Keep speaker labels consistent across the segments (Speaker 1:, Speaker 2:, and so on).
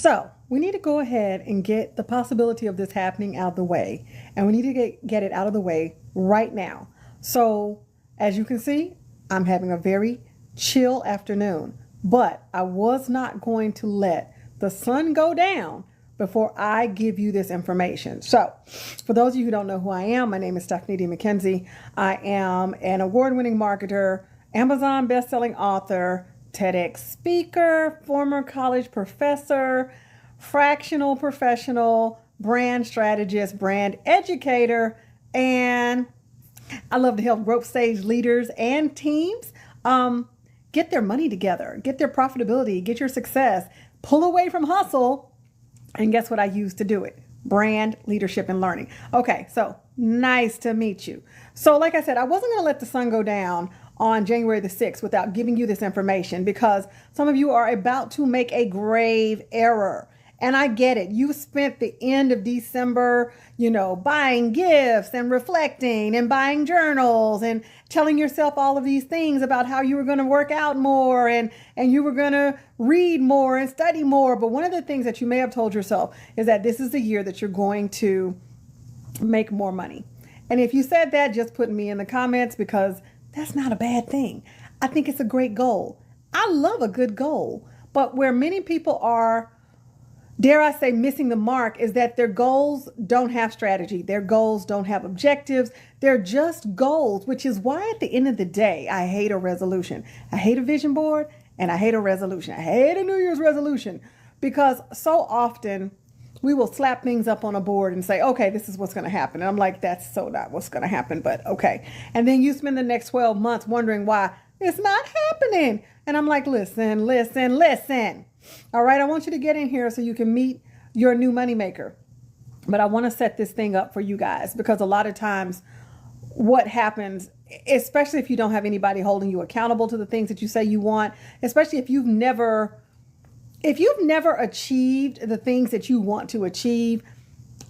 Speaker 1: So we need to go ahead and get the possibility of this happening out of the way. And we need to get it out of the way right now. So as you can see, I'm having a very chill afternoon, but I was not going to let the sun go down before I give you this information. So for those of you who don't know who I am, my name is Stephanie D. McKenzie. I am an award-winning marketer, Amazon best-selling author, TEDx speaker, former college professor, fractional professional, brand strategist, brand educator, and I love to help growth stage leaders and teams get their money together, get their profitability, get your success, pull away from hustle. And guess what I use to do it? Brand, leadership, and learning. Okay, so nice to meet you. So like I said, I wasn't going to let the sun go down on January the 6th without giving you this information because some of you are about to make a grave error. And I get it. You spent the end of December, buying gifts and reflecting and buying journals and telling yourself all of these things about how you were going to work out more and you were going to read more and study more. But one of the things that you may have told yourself is that this is the year that you're going to make more money. And if you said that, just put me in the comments because that's not a bad thing. I think it's a great goal. I love a good goal. But where many people are, dare I say, missing the mark is that their goals don't have strategy. Their goals don't have objectives. They're just goals, which is why at the end of the day, I hate a resolution. I hate a vision board and I hate a resolution. I hate a New Year's resolution because so often we will slap things up on a board and say, okay, this is what's going to happen. And I'm like, that's so not what's going to happen, but okay. And then you spend the next 12 months wondering why it's not happening. And I'm like, listen. All right, I want you to get in here so you can meet your new moneymaker. But I want to set this thing up for you guys because a lot of times what happens, especially if you don't have anybody holding you accountable to the things that you say you want, especially if you've never achieved the things that you want to achieve,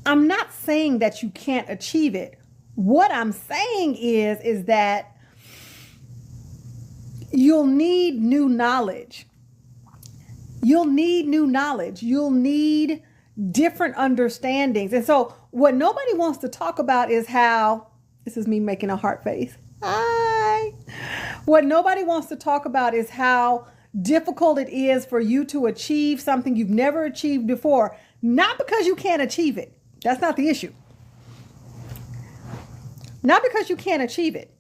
Speaker 1: I'm not saying that you can't achieve it. What I'm saying is that you'll need new knowledge. You'll need new knowledge. You'll need different understandings. And so what nobody wants to talk about is how, this is me making a heart face. Hi. What nobody wants to talk about is how difficult it is for you to achieve something you've never achieved before. Not because you can't achieve it. That's not the issue. Not because you can't achieve it,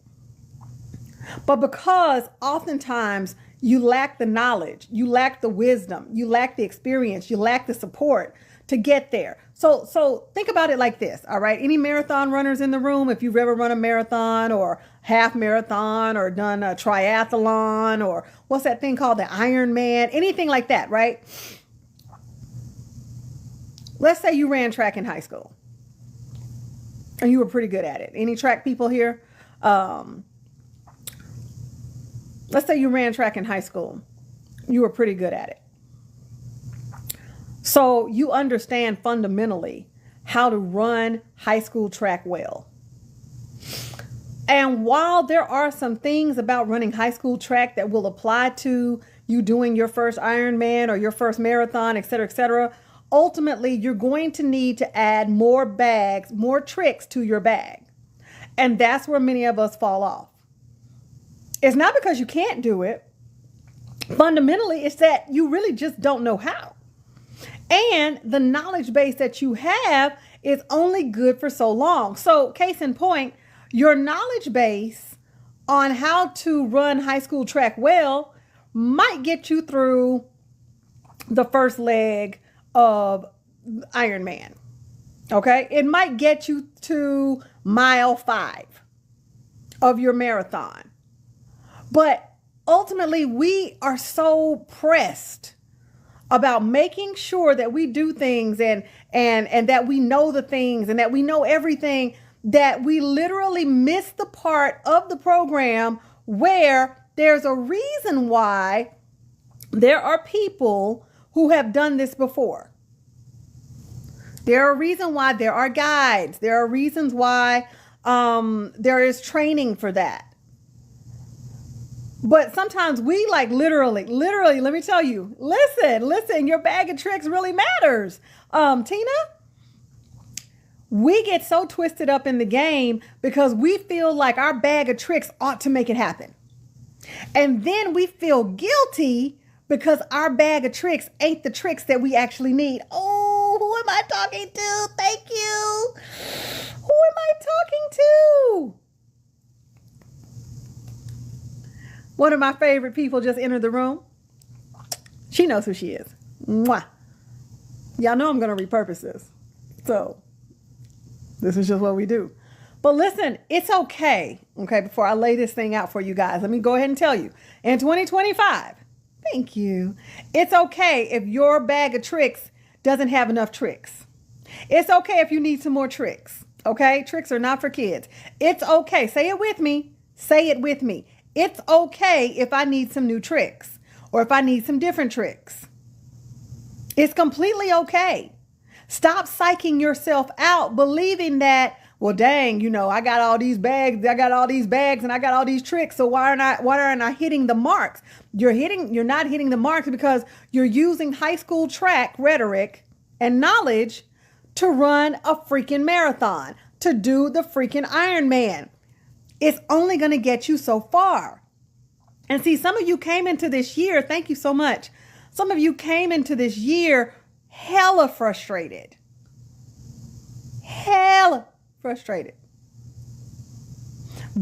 Speaker 1: but because oftentimes you lack the knowledge, you lack the wisdom, you lack the experience, you lack the support to get there. So think about it like this, all right? Any marathon runners in the room, if you've ever run a marathon or half marathon or done a triathlon or what's that thing called, the Ironman, anything like that, right? Let's say you ran track in high school and you were pretty good at it. Any track people here? Let's say you ran track in high school. You were pretty good at it. So you understand fundamentally how to run high school track well. And while there are some things about running high school track that will apply to you doing your first Ironman or your first marathon, et cetera, ultimately you're going to need to add more bags, more tricks to your bag. And that's where many of us fall off. It's not because you can't do it. Fundamentally, it's that you really just don't know how. And the knowledge base that you have is only good for so long. So case in point, your knowledge base on how to run high school track well might get you through the first leg of Ironman. Okay. It might get you to mile 5 of your marathon. But ultimately, we are so pressed about making sure that we do things and that we know the things and that we know everything that we literally miss the part of the program where there's a reason why there are people who have done this before. There are reasons why there are guides. There are reasons why there is training for that. But sometimes we like literally, let me tell you, listen, your bag of tricks really matters. Tina, we get so twisted up in the game because we feel like our bag of tricks ought to make it happen. And then we feel guilty because our bag of tricks ain't the tricks that we actually need. Oh, who am I talking to? Thank you. Who am I talking to? One of my favorite people just entered the room. She knows who she is. Mwah. Y'all know I'm going to repurpose this. So this is just what we do. But listen, it's okay. Okay, before I lay this thing out for you guys, let me go ahead and tell you. In 2025, thank you. It's okay if your bag of tricks doesn't have enough tricks. It's okay if you need some more tricks. Okay, tricks are not for kids. It's okay. Say it with me. Say it with me. It's okay if I need some new tricks or if I need some different tricks. It's completely okay. Stop psyching yourself out, believing that, well, dang, I got all these bags, and I got all these tricks. So why aren't I hitting the marks? You're not hitting the marks because you're using high school track rhetoric and knowledge to run a freaking marathon, to do the freaking Ironman. It's only going to get you so far. And see, some of you came into this year, thank you so much. Some of you came into this year hella frustrated.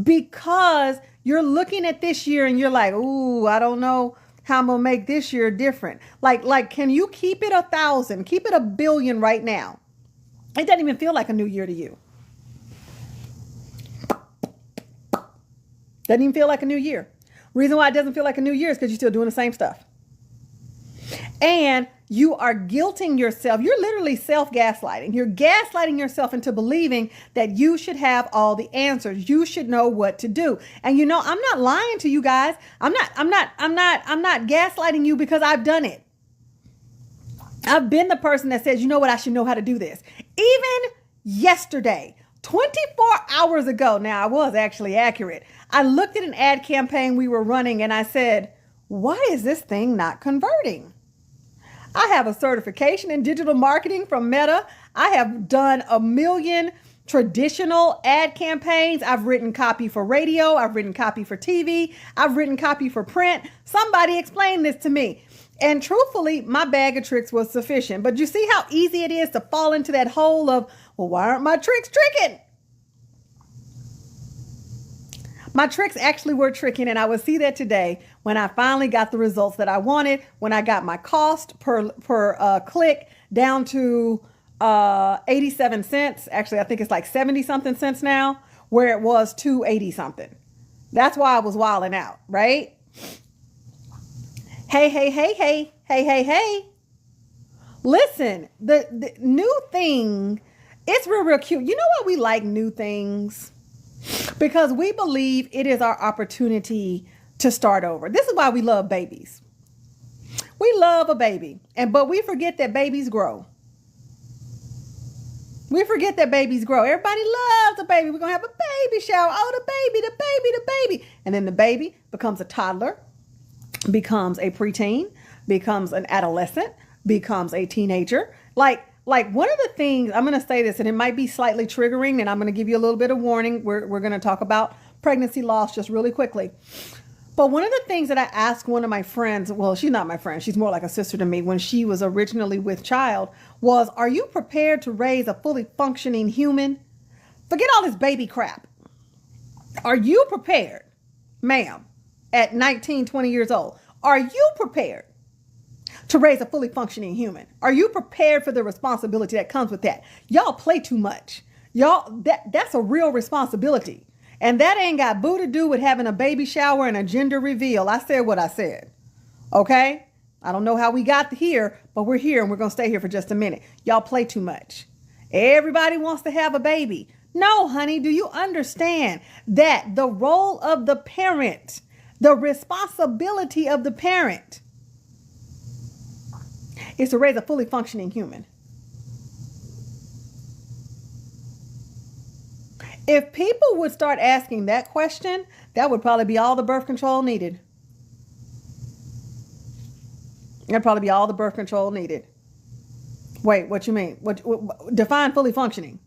Speaker 1: Because you're looking at this year and you're like, ooh, I don't know how I'm going to make this year different. Like, can you keep it 1,000, keep it 1,000,000,000 right now? It doesn't even feel like a new year to you. Doesn't even feel like a new year. Reason why it doesn't feel like a new year is because you're still doing the same stuff. And you are guilting yourself. You're literally self-gaslighting. You're gaslighting yourself into believing that you should have all the answers. You should know what to do. And I'm not lying to you guys. I'm not gaslighting you because I've done it. I've been the person that says, you know what, I should know how to do this. Even yesterday, 24 hours ago, now I was actually accurate. I looked at an ad campaign we were running and I said, why is this thing not converting? I have a certification in digital marketing from Meta. I have done 1 million traditional ad campaigns. I've written copy for radio. I've written copy for TV. I've written copy for print. Somebody explain this to me. And truthfully, my bag of tricks was sufficient. But you see how easy it is to fall into that hole of, well, why aren't my tricks tricking? My tricks actually were tricking, and I would see that today when I finally got the results that I wanted, when I got my cost per click down to 87 cents. Actually, I think it's like 70 something cents now, where it was 280 something. That's why I was wilding out, right? Hey. Listen, the new thing, it's real cute. You know why we like new things? Because we believe it is our opportunity to start over. This is why we love babies. We love a baby, but we forget that babies grow. Everybody loves a baby. We're going to have a baby shower. Oh, the baby. And then the baby becomes a toddler, becomes a preteen, becomes an adolescent, becomes a teenager. Like one of the things, I'm going to say this, and it might be slightly triggering, and I'm going to give you a little bit of warning. We're going to talk about pregnancy loss just really quickly. But one of the things that I asked one of my friends, well, she's not my friend, she's more like a sister to me, when she was originally with child, was, are you prepared to raise a fully functioning human? Forget all this baby crap. Are you prepared, ma'am, at 19, 20 years old? Are you prepared to raise a fully functioning human? Are you prepared for the responsibility that comes with that? Y'all play too much. Y'all, that's a real responsibility. And that ain't got boo to do with having a baby shower and a gender reveal. I said what I said. Okay? I don't know how we got here, but we're here and we're going to stay here for just a minute. Y'all play too much. Everybody wants to have a baby. No, honey, do you understand that the role of the parent, the responsibility of the parent, is to raise a fully functioning human? If people would start asking that question, that would probably be all the birth control needed. That'd probably be all the birth control needed. Wait, what you mean? What define fully functioning?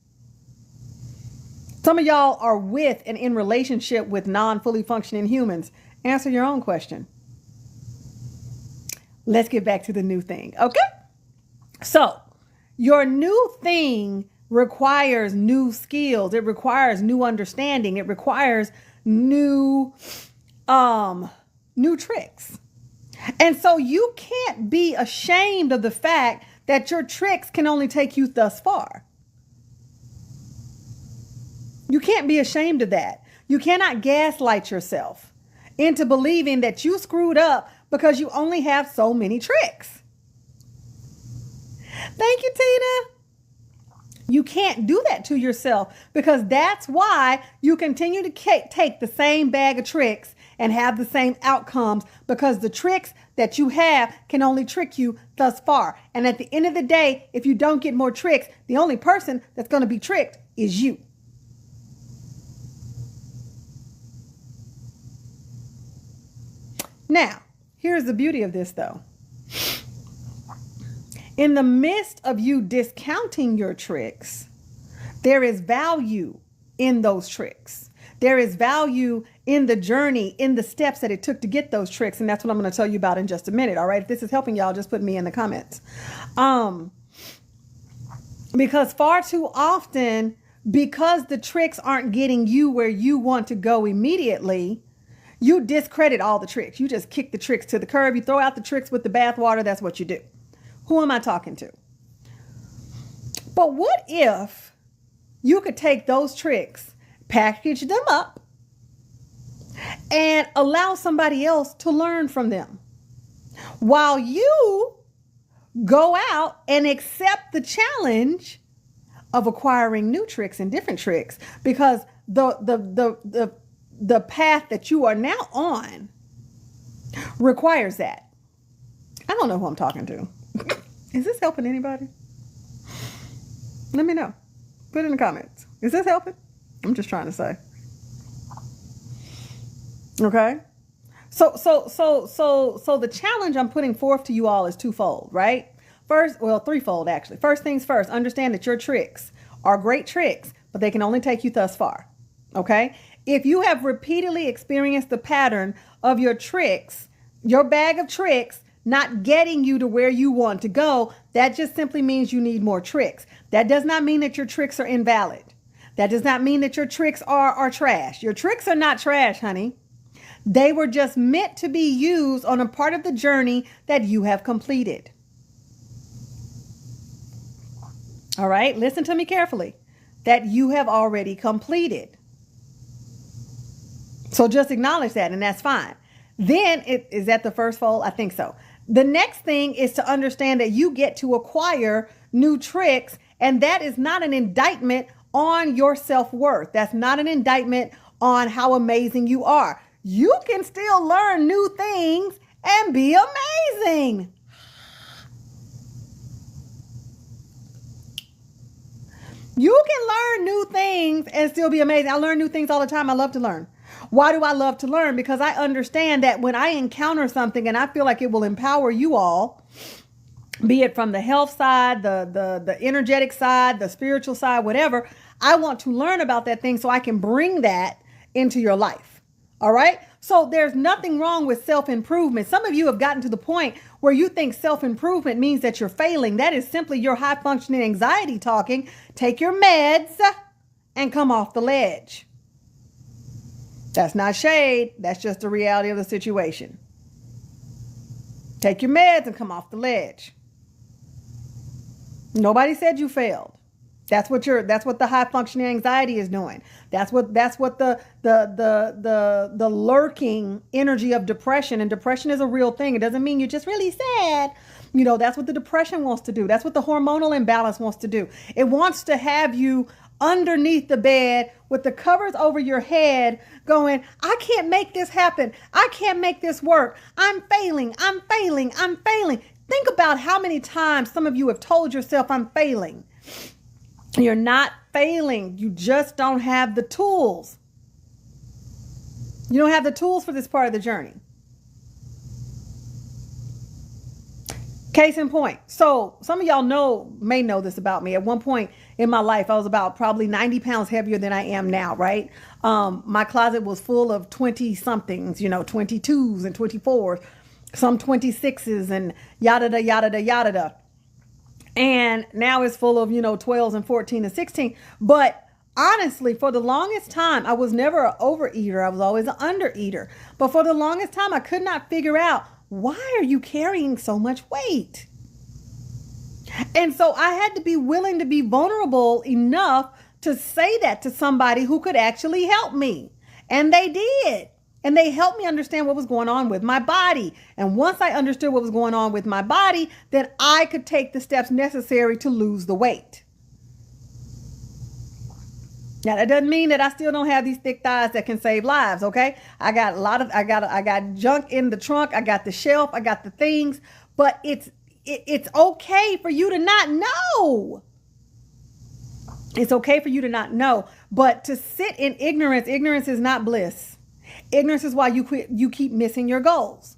Speaker 1: Some of y'all are with and in relationship with non-fully functioning humans. Answer your own question. Let's get back to the new thing. Okay. So your new thing requires new skills. It requires new understanding. It requires new tricks. And so you can't be ashamed of the fact that your tricks can only take you thus far. You can't be ashamed of that. You cannot gaslight yourself into believing that you screwed up because you only have so many tricks. Thank you, Tina. You can't do that to yourself, because that's why you continue to take the same bag of tricks and have the same outcomes, because the tricks that you have can only trick you thus far. And at the end of the day, if you don't get more tricks, the only person that's going to be tricked is you. Now, here's the beauty of this, though. In the midst of you discounting your tricks, there is value in those tricks. There is value in the journey, in the steps that it took to get those tricks. And that's what I'm going to tell you about in just a minute. All right. If this is helping y'all, just put me in the comments. Because far too often, because the tricks aren't getting you where you want to go immediately, you discredit all the tricks. You just kick the tricks to the curb. You throw out the tricks with the bathwater. That's what you do. Who am I talking to? But what if you could take those tricks, package them up, and allow somebody else to learn from them, while you go out and accept the challenge of acquiring new tricks and different tricks? Because the path that you are now on requires that. I don't know who I'm talking to. Is this helping anybody? Let me know. Put it in the comments. Is this helping? I'm just trying to say. Okay. So the challenge I'm putting forth to you all is twofold, right? Threefold actually. First things first, understand that your tricks are great tricks, but they can only take you thus far. Okay. If you have repeatedly experienced the pattern of your tricks, your bag of tricks, not getting you to where you want to go, that just simply means you need more tricks. That does not mean that your tricks are invalid. That does not mean that your tricks are trash. Your tricks are not trash, honey. They were just meant to be used on a part of the journey that you have completed. All right, listen to me carefully. That you have already completed. So just acknowledge that, and that's fine. Then is that the first fold? I think so. The next thing is to understand that you get to acquire new tricks, and that is not an indictment on your self-worth. That's not an indictment on how amazing you are. You can still learn new things and be amazing. You can learn new things and still be amazing. I learn new things all the time. I love to learn. Why do I love to learn? Because I understand that when I encounter something and I feel like it will empower you all, be it from the health side, the energetic side, the spiritual side, whatever, I want to learn about that thing so I can bring that into your life. All right. So there's nothing wrong with self-improvement. Some of you have gotten to the point where you think self-improvement means that you're failing. That is simply your high functioning anxiety talking. Take your meds and come off the ledge. That's not shade. That's just the reality of the situation. Take your meds and come off the ledge. Nobody said you failed. That's what the high functioning anxiety is doing. That's what the lurking energy of depression, and depression is a real thing. It doesn't mean you're just really sad. That's what the depression wants to do. That's what the hormonal imbalance wants to do. It wants to have you underneath the bed with the covers over your head going, I can't make this happen. I can't make this work. I'm failing. I'm failing. I'm failing. Think about how many times some of you have told yourself, I'm failing. You're not failing. You just don't have the tools. You don't have the tools for this part of the journey. Case in point. So some of y'all may know this about me. At one point in my life, I was about probably 90 pounds heavier than I am now, right? My closet was full of 20 somethings, 22s and 24s, some 26s and yada da yada da yada da. And now it's full of, 12s and 14 and 16. But honestly, for the longest time, I was never an overeater. I was always an undereater. But for the longest time, I could not figure out, why are you carrying so much weight? And so I had to be willing to be vulnerable enough to say that to somebody who could actually help me. And they did. And they helped me understand what was going on with my body. And once I understood what was going on with my body, then I could take the steps necessary to lose the weight. Now that doesn't mean that I still don't have these thick thighs that can save lives, okay? I got I got junk in the trunk, I got the shelf, I got the things, but it's okay for you to not know. It's okay for you to not know, but to sit in ignorance is not bliss. Ignorance is why you keep missing your goals.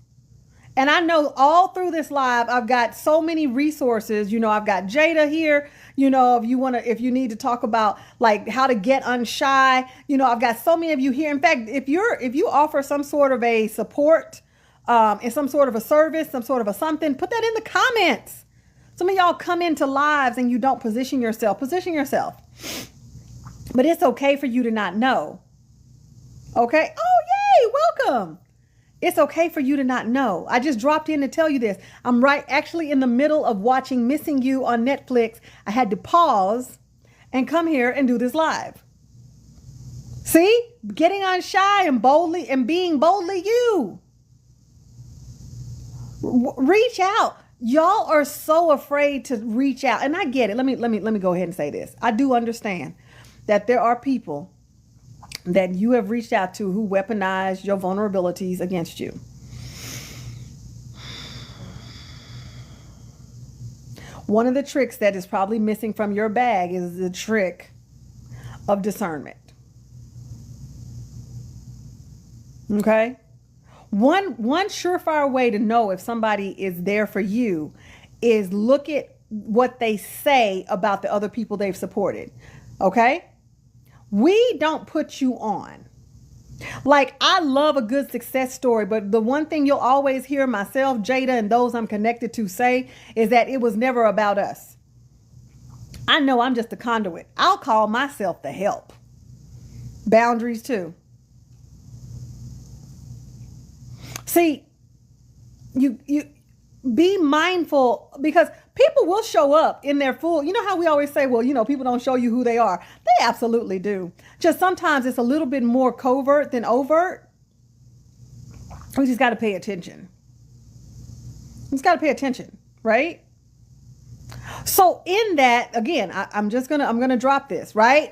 Speaker 1: And I know all through this live, I've got so many resources. I've got Jada here. If you need to talk about like how to get unshy, I've got so many of you here. In fact, if you offer some sort of a support, and some sort of a service, some sort of a something, put that in the comments. Some of y'all come into lives and you don't position yourself. Position yourself. But it's okay for you to not know. Okay. Oh, yay. Welcome. It's okay for you to not know. I just dropped in to tell you this. I'm actually in the middle of watching Missing You on Netflix. I had to pause and come here and do this live. See? Getting unshy and being boldly you. Reach out. Y'all are so afraid to reach out. And I get it. Let me go ahead and say this. I do understand that there are people that you have reached out to who weaponize your vulnerabilities against you. One of the tricks that is probably missing from your bag is the trick of discernment. Okay? One surefire way to know if somebody is there for you is look at what they say about the other people they've supported. Okay? We don't put you on. Like, I love a good success story, but the one thing you'll always hear myself, Jada, and those I'm connected to say is that it was never about us. I know I'm just a conduit. I'll call myself the help. Boundaries too. See, you be mindful, because people will show up in their full, how we always say, well, people don't show you who they are. They absolutely do. Just sometimes it's a little bit more covert than overt. We just got to pay attention. We just got to pay attention, right? So in that, again, I'm going to drop this, right?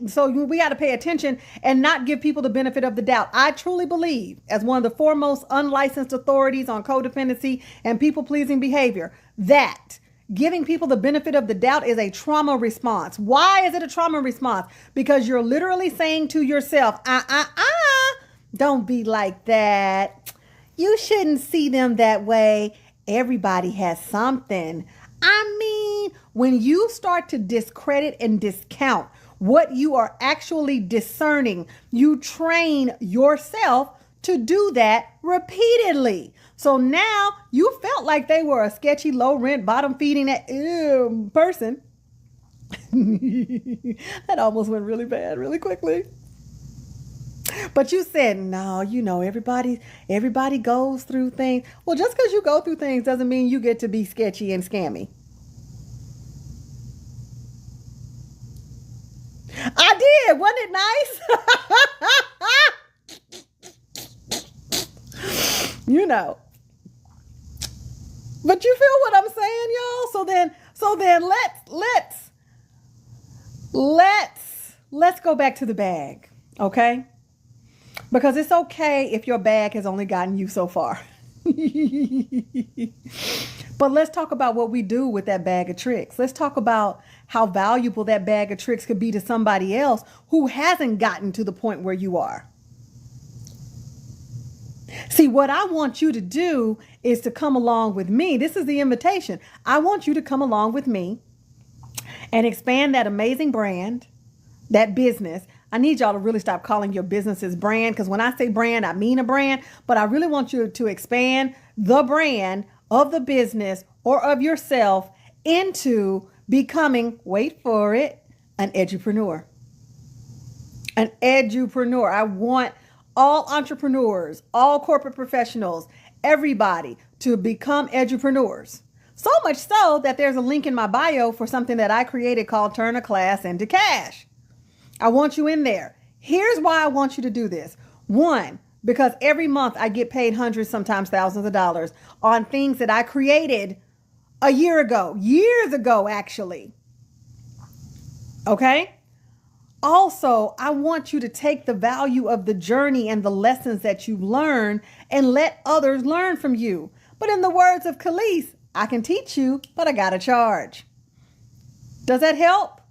Speaker 1: So we got to pay attention and not give people the benefit of the doubt. I truly believe, as one of the foremost unlicensed authorities on codependency and people-pleasing behavior, that giving people the benefit of the doubt is a trauma response. Why is it a trauma response? Because you're literally saying to yourself, don't be like that. You shouldn't see them that way. Everybody has something. I mean, when you start to discredit and discount what you are actually discerning, you train yourself to do that repeatedly. So now you felt like they were a sketchy, low rent, bottom feeding person. That almost went really bad really quickly. But you said, no, everybody goes through things. Well, just because you go through things doesn't mean you get to be sketchy and scammy. I did. Wasn't it nice? But you feel what I'm saying, y'all? So then let's go back to the bag, okay? Because it's okay if your bag has only gotten you so far. But let's talk about what we do with that bag of tricks. Let's talk about how valuable that bag of tricks could be to somebody else who hasn't gotten to the point where you are. See, what I want you to do is to come along with me. This is the invitation. I want you to come along with me and expand that amazing brand, that business. I need y'all to really stop calling your businesses brand, because when I say brand, I mean a brand, but I really want you to expand the brand of the business or of yourself into becoming, wait for it, an edupreneur. An edupreneur. I want all entrepreneurs, all corporate professionals, everybody to become edupreneurs. So much so that there's a link in my bio for something that I created called Turn a Class into Cash. I want you in there. Here's why I want you to do this. One, because every month I get paid hundreds, sometimes thousands of dollars on things that I created a year ago, years ago, actually. Okay? Also, I want you to take the value of the journey and the lessons that you've learned and let others learn from you. But in the words of Khalees, I can teach you, but I gotta charge. Does that help?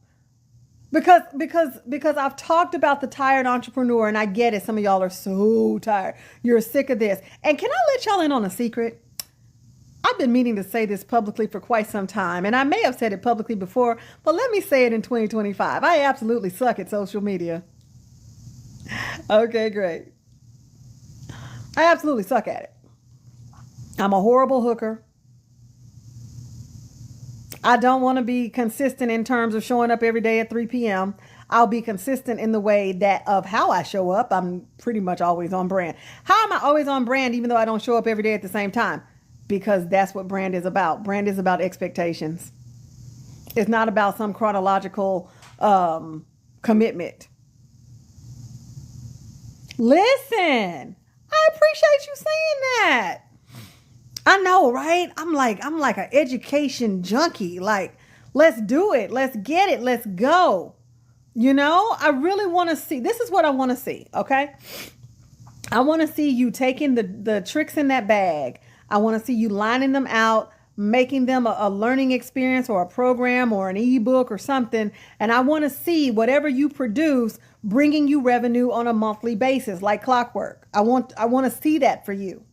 Speaker 1: Because I've talked about the tired entrepreneur, and I get it. Some of y'all are so tired. You're sick of this. And can I let y'all in on a secret? I've been meaning to say this publicly for quite some time, and I may have said it publicly before, but let me say it in 2025. I absolutely suck at social media. Okay, great. I absolutely suck at it. I'm a horrible hooker. I don't want to be consistent in terms of showing up every day at 3 p.m. I'll be consistent in the way that of how I show up. I'm pretty much always on brand. How am I always on brand even though I don't show up every day at the same time? Because that's what brand is about. Brand is about expectations. It's not about some chronological commitment. Listen, I appreciate you saying that. I know, right? I'm like an education junkie. Like, let's do it. Let's get it. Let's go. You know, I really want to see. This is what I want to see. Okay. I want to see you taking the tricks in that bag. I want to see you lining them out, making them a learning experience or a program or an ebook or something. And I want to see whatever you produce bringing you revenue on a monthly basis, like clockwork. I want to see that for you.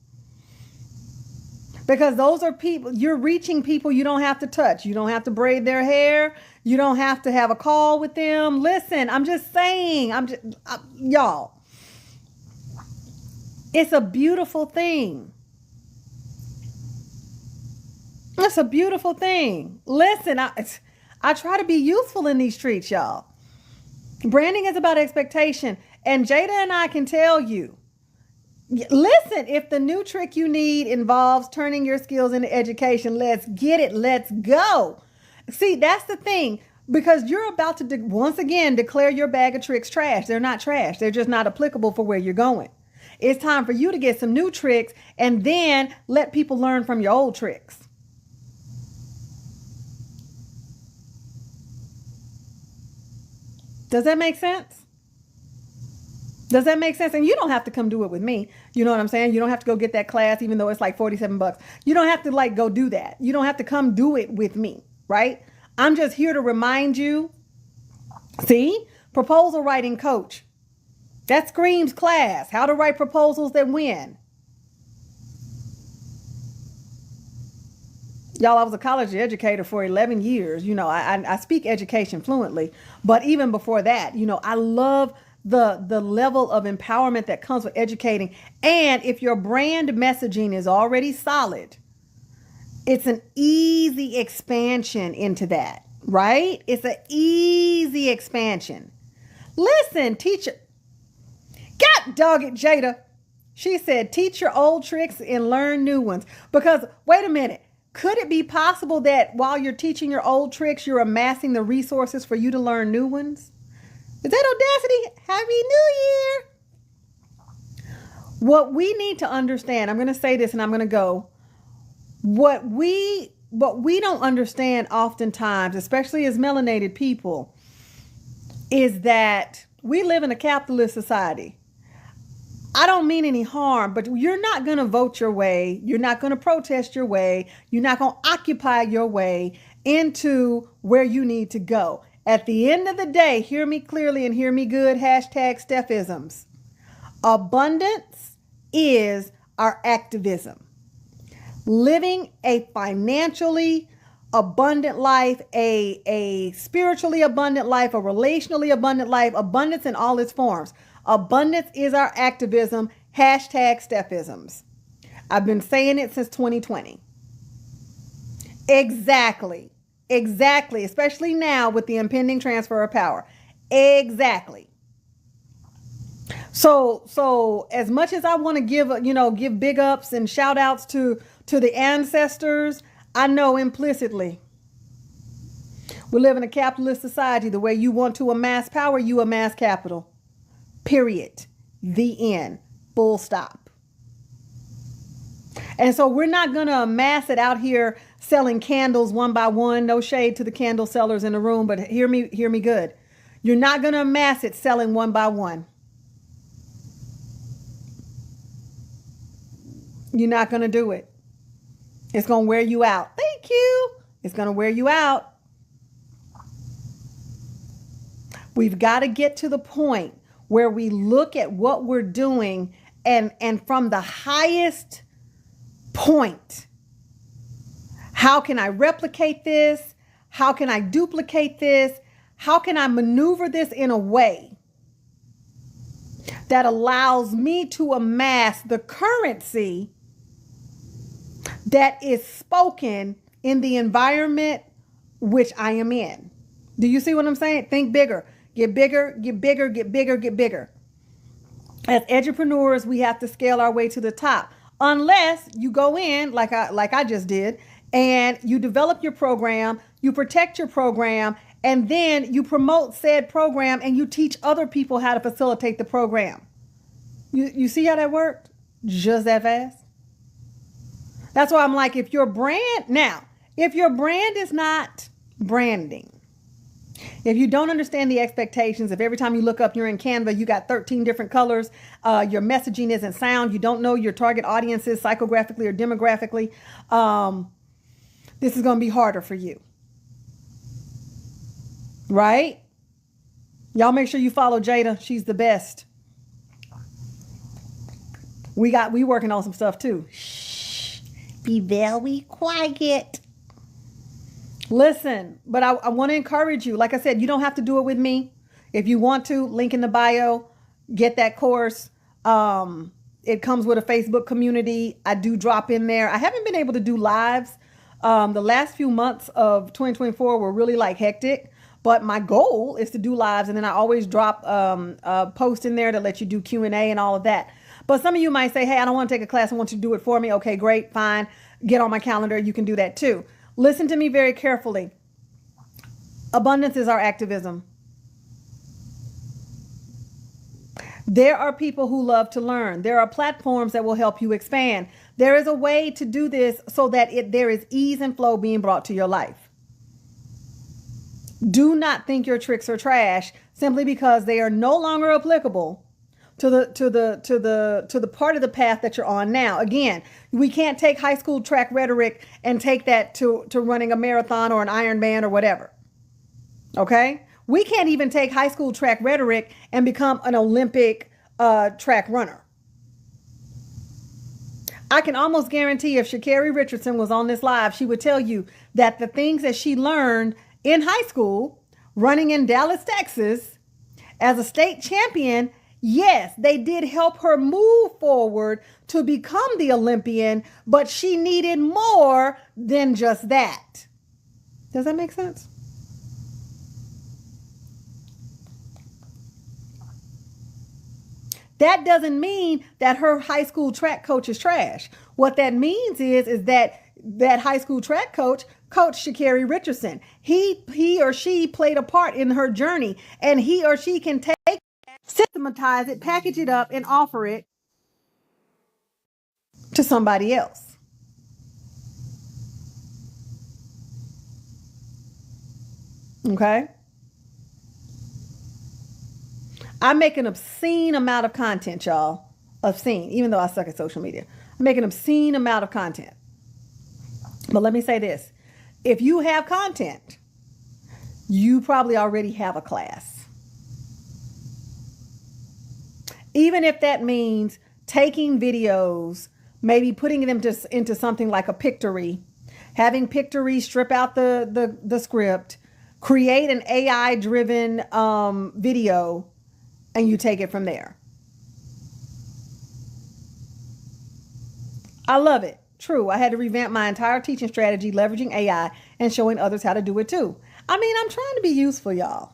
Speaker 1: Because those are people, you're reaching people you don't have to touch. You don't have to braid their hair. You don't have to have a call with them. Listen, I'm just saying, y'all, it's a beautiful thing. It's a beautiful thing. Listen, I try to be useful in these streets, y'all. Branding is about expectation. And Jada and I can tell you, listen, if the new trick you need involves turning your skills into education, let's get it. Let's go. See, that's the thing, because you're about to, once again, declare your bag of tricks trash. They're not trash. They're just not applicable for where you're going. It's time for you to get some new tricks and then let people learn from your old tricks. Does that make sense? Does that make sense? And you don't have to come do it with me. You know what I'm saying? You don't have to go get that class, even though it's like $47. You don't have to go do that. You don't have to come do it with me, right? I'm just here to remind you. See, proposal writing coach. That screams class. How to write proposals that win. Y'all, I was a college educator for 11 years. You know, I speak education fluently. But even before that, you know, I love the level of empowerment that comes with educating. And if your brand messaging is already solid, it's an easy expansion into that, right? It's an easy expansion. Listen, teacher. God dog it, Jada. She said, teach your old tricks and learn new ones. Because, wait a minute. Could it be possible that while you're teaching your old tricks, you're amassing the resources for you to learn new ones? Is that audacity? Happy New Year. What we need to understand, I'm going to say this and I'm going to go. What we don't understand oftentimes, especially as melanated people, is that we live in a capitalist society. I don't mean any harm, but you're not going to vote your way. You're not going to protest your way. You're not going to occupy your way into where you need to go. At the end of the day, hear me clearly and hear me good, hashtag Stephisms. Abundance is our activism. Living a financially abundant life, a spiritually abundant life, a relationally abundant life, abundance in all its forms. Abundance is our activism. Hashtag Stephisms. I've been saying it since 2020. Exactly. Exactly. Especially now with the impending transfer of power. Exactly. So as much as I want to give big ups and shout outs to the ancestors, I know implicitly we live in a capitalist society. The way you want to amass power, you amass capital. Period. The end. Full stop. And so we're not going to amass it out here selling candles one by one. No shade to the candle sellers in the room, but hear me good. You're not going to amass it selling one by one. You're not going to do it. It's going to wear you out. Thank you. It's going to wear you out. We've got to get to the point where we look at what we're doing and from the highest point, how can I replicate this? How can I duplicate this? How can I maneuver this in a way that allows me to amass the currency that is spoken in the environment which I am in? Do you see what I'm saying? Think bigger. Get bigger, get bigger, get bigger, get bigger. As entrepreneurs, we have to scale our way to the top. Unless you go in like I just did, and you develop your program, you protect your program, and then you promote said program and you teach other people how to facilitate the program. You see how that worked? Just that fast. That's why I'm like, if your brand is not branding, if you don't understand the expectations, if every time you look up, you're in Canva, you got 13 different colors, your messaging isn't sound, you don't know your target audiences psychographically or demographically, this is going to be harder for you. Right? Y'all make sure you follow Jada. She's the best. We working on some stuff too. Shh. Be very quiet. Listen, but I want to encourage you. Like I said, you don't have to do it with me. If you want to, link in the bio, get that course. It comes with a Facebook community. I do drop in there. I haven't been able to do lives. The last few months of 2024 were really like hectic, but my goal is to do lives. And then I always drop a post in there to let you do Q&A and all of that. But some of you might say, hey, I don't want to take a class. I want you to do it for me. Okay, great, fine. Get on my calendar. You can do that too. Listen to me very carefully. Abundance is our activism. There are people who love to learn. There are platforms that will help you expand. There is a way to do this so that there is ease and flow being brought to your life. Do not think your tricks are trash simply because they are no longer applicable to the part of the path that you're on now. Again, we can't take high school track rhetoric and take that to running a marathon or an Ironman or whatever. Okay? We can't even take high school track rhetoric and become an Olympic track runner. I can almost guarantee if Sha'Carri Richardson was on this live, she would tell you that the things that she learned in high school, running in Dallas, Texas, as a state champion, yes, they did help her move forward to become the Olympian, but she needed more than just that. Does that make sense? That doesn't mean that her high school track coach is trash. What that means is that high school track coach coached Sha'Carri Richardson. He or she played a part in her journey, and he or she can take, systematize it, package it up, and offer it to somebody else. Okay? I make an obscene amount of content, y'all. Obscene, even though I suck at social media. I make an obscene amount of content. But let me say this. If you have content, you probably already have a class. Even if that means taking videos maybe putting them just into something like a Pictory, having Pictory strip out the script, create an AI driven video, and you take it from there. I love it. True. I had to revamp my entire teaching strategy, leveraging AI and showing others how to do it too. I mean, I'm trying to be useful, y'all.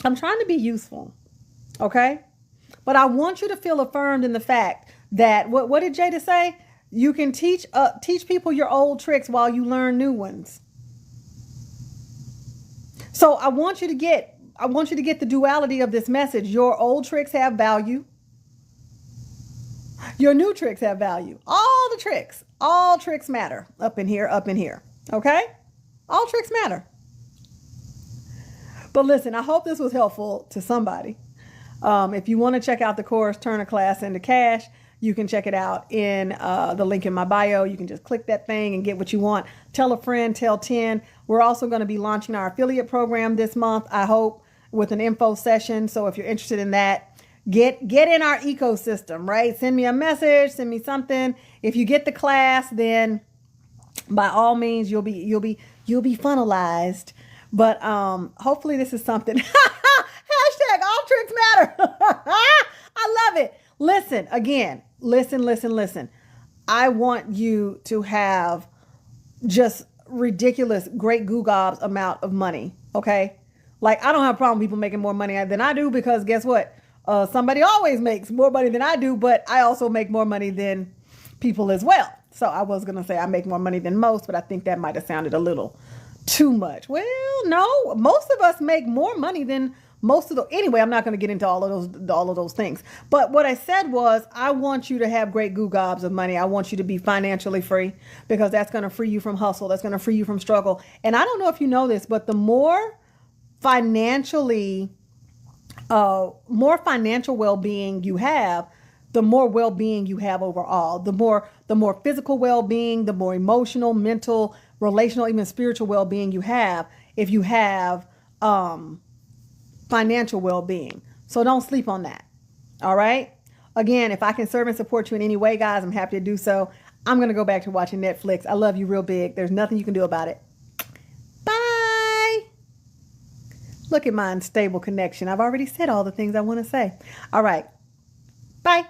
Speaker 1: I'm trying to be useful. Okay? But I want you to feel affirmed in the fact that what did Jada say? You can teach people your old tricks while you learn new ones. So I want you to get the duality of this message. Your old tricks have value. Your new tricks have value. All tricks matter up in here. Okay? All tricks matter. But listen, I hope this was helpful to somebody. If you want to check out the course, Turn a Class into Cash, you can check it out in the link in my bio. You can just click that thing and get what you want. Tell a friend, tell 10. We're also going to be launching our affiliate program this month, I hope, with an info session. So if you're interested in that, get in our ecosystem, right? Send me a message, send me something. If you get the class, then by all means, you'll be funnelized. But hopefully this is something. Hashtag all tricks matter. I love it. Listen, again, listen. I want you to have just ridiculous, great goo gobs amount of money. Okay. Like, I don't have a problem with people making more money than I do, because guess what? Somebody always makes more money than I do, but I also make more money than people as well. So I was going to say I make more money than most, but I think that might have sounded a little too much. Well, no, most of us make more money than most of the, anyway, I'm not going to get into all of those things. But what I said was, I want you to have great goo gobs of money. I want you to be financially free, because that's going to free you from hustle. That's going to free you from struggle. And I don't know if you know this, but the more financial well-being you have, the more well-being you have overall. The more physical well-being, the more emotional, mental, relational, even spiritual well-being you have, if you have financial well-being. So don't sleep on that. All right. Again, if I can serve and support you in any way, guys, I'm happy to do so. I'm going to go back to watching Netflix. I love you real big. There's nothing you can do about it. Bye. Look at my unstable connection. I've already said all the things I want to say. All right. Bye.